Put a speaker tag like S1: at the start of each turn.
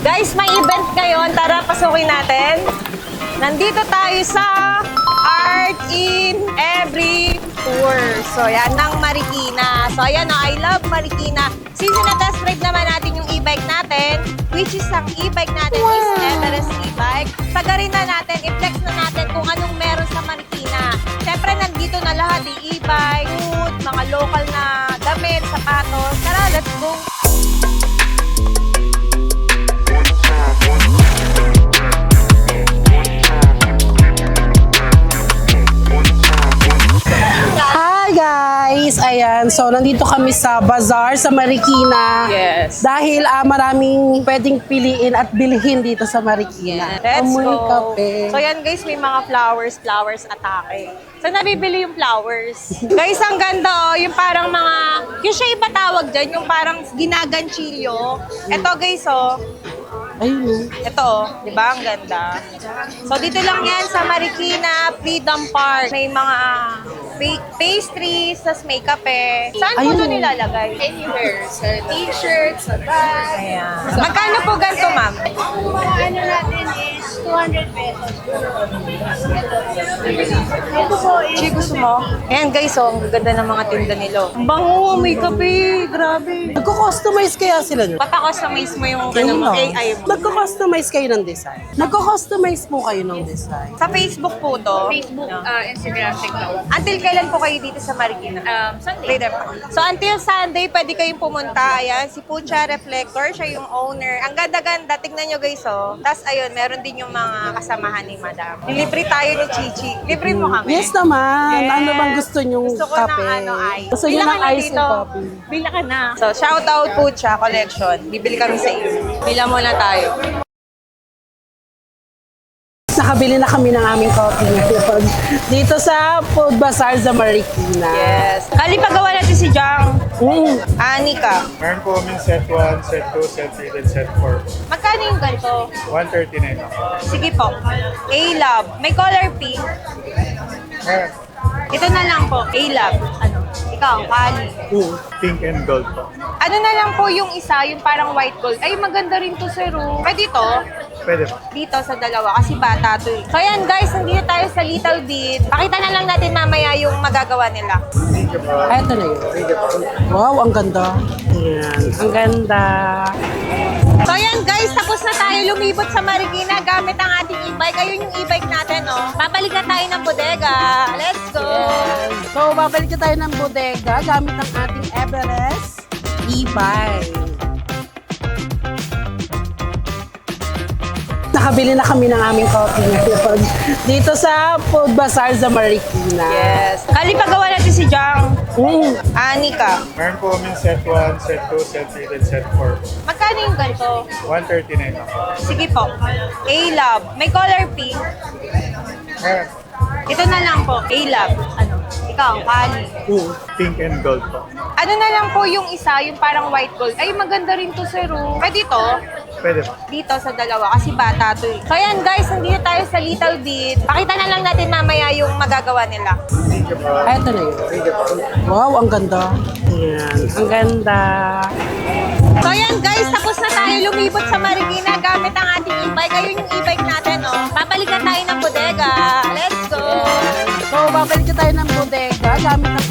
S1: Guys, may event ngayon. Tara, pasukin natin. Nandito tayo sa Art in Every Tour. So, yan ng Marikina. So, ayan o, I love Marikina. Since na-test drive naman natin yung e-bike natin, which is ang e-bike natin is Everest e-bike. Sagarin na natin, i-flex na natin kung anong meron sa Marikina. Siyempre, nandito na lahat, yung e-bike, food, mga local na damit, sapatos. Tara, let's go!
S2: Guys, ayan. So, nandito kami sa bazaar sa Marikina.
S1: Yes.
S2: Dahil maraming pwedeng piliin at bilhin dito sa Marikina.
S1: Let's
S2: Amoy
S1: go.
S2: kape.
S1: So yan guys, may mga flowers atake. So nabibili yung flowers. Guys, ang ganda oh, yung parang mga, yung siya iba tawag dyan, yung parang ginaganchilyo. Ito guys oh,
S2: Ayun.
S1: ito oh, di ba? Ang ganda. So dito lang yan sa Marikina Freedom Park. May mga pastries, tas may kape. Saan po ito nilalagay?
S3: Anywhere. Sa t-shirt, sa bag.
S1: Ayan. Magkano po ganito, ma'am?
S3: Ang mga ano natin is 200 pesos. Ito po is...
S1: Chi, gusto mo? Ayan guys, oh, ang ganda ng mga tinda nila. Ang bango, may kape. Grabe.
S2: Nagko-customize kaya sila dun?
S1: Papa-customize mo yung ano mo, AI mo.
S2: Nagko-customize kayo ng design? Nagko-customize po kayo ng design?
S1: Sa Facebook po to.
S3: Facebook,
S1: No.
S3: Instagram, TikTok.
S1: Until kailan po kayo dito sa Marikina?
S3: Sunday.
S1: Later pa. So until Sunday, pwede kayong pumunta. Ayan, si Pucha Reflector, siya yung owner. Ang ganda-ganda. Tignan nyo guys, oh. Tapos ayun, meron din yung mga kasamahan ni Madam. Libre tayo ni Chichi. Libre mo kami.
S2: Yes naman.
S1: Yes.
S2: Ano bang gusto nyong
S1: Gusto ko
S2: kape?
S1: ng ano, ice.
S2: Gusto nyo
S1: Bila
S2: ng
S1: ka na
S2: ice
S1: dito.
S2: and coffee?
S1: Bila ka na. So, shout out Pucha Collection. Bibili kami sa iyo. Bila muna tayo.
S2: Nakabili na kami ng aming coffee ngayon. Dito sa Food Bazaar sa Marikina.
S1: Yes. Kali pagawa natin si Jang. Anika.
S4: Meron po kami set 1, set 2, set 3, then set 4.
S1: Magkano yung ganito?
S4: 139 ako.
S1: Sige po. A-Love. May color pink.
S4: Meron.
S1: Ito na lang po. A-Love. Ano? Ikaw, Kali.
S4: Pink and gold po.
S1: Ano na lang po yung isa, yung parang white gold. Ay, maganda rin to, sir. Oh. Pwede to?
S4: Pwede po.
S1: Dito sa dalawa kasi bata to eh. So ayan guys, nandito tayo sa Little Bit. Pakita na lang natin mamaya yung magagawa nila.
S4: Thank you po.
S2: Ay, ito na yun.
S4: Thank you po.
S2: Wow, ang ganda. Ayan, ang ganda.
S1: So ayan guys, tapos na tayo lumibot sa Marikina gamit ang ating e-bike. Ayun yung e-bike natin, oh. Babalik na tayo ng bodega. Let's go!
S2: So, babalik na tayo ng bodega gamit ang ating Everest e-bike. Nakabili na kami ng aming coffee ngayon. Dito sa Food Bazaar sa Marikina.
S1: Yes. Kali pagawa natin si Jang. Anika.
S4: Meron po kami set 1, set 2, set 3, then set 4.
S1: Magkano yung ganito?
S4: 139 ako.
S1: Sige po. A-Love. May color pink.
S4: Meron.
S1: Ito na lang po. A-Love. Ano? Ikaw, Kali.
S4: Pink and gold po.
S1: Ano na lang po yung isa, yung parang white gold. Ay, maganda rin to, sir. Oh. Pwede to?
S4: Pwede po.
S1: Dito sa dalawa kasi bata to eh. So ayan guys, nandito tayo sa Little Bit. Pakita na lang natin mamaya yung magagawa nila.
S4: Thank you po.
S2: Ay, ito na yun.
S4: Thank you po.
S2: Wow, ang ganda. Ayan, ang ganda.
S1: So ayan guys, tapos na tayo lumibot sa Marikina gamit ang ating e-bike. Ayun yung e-bike natin, oh. Babalik na tayo ng bodega. Let's go!
S2: So, babalik na tayo ng bodega gamit ang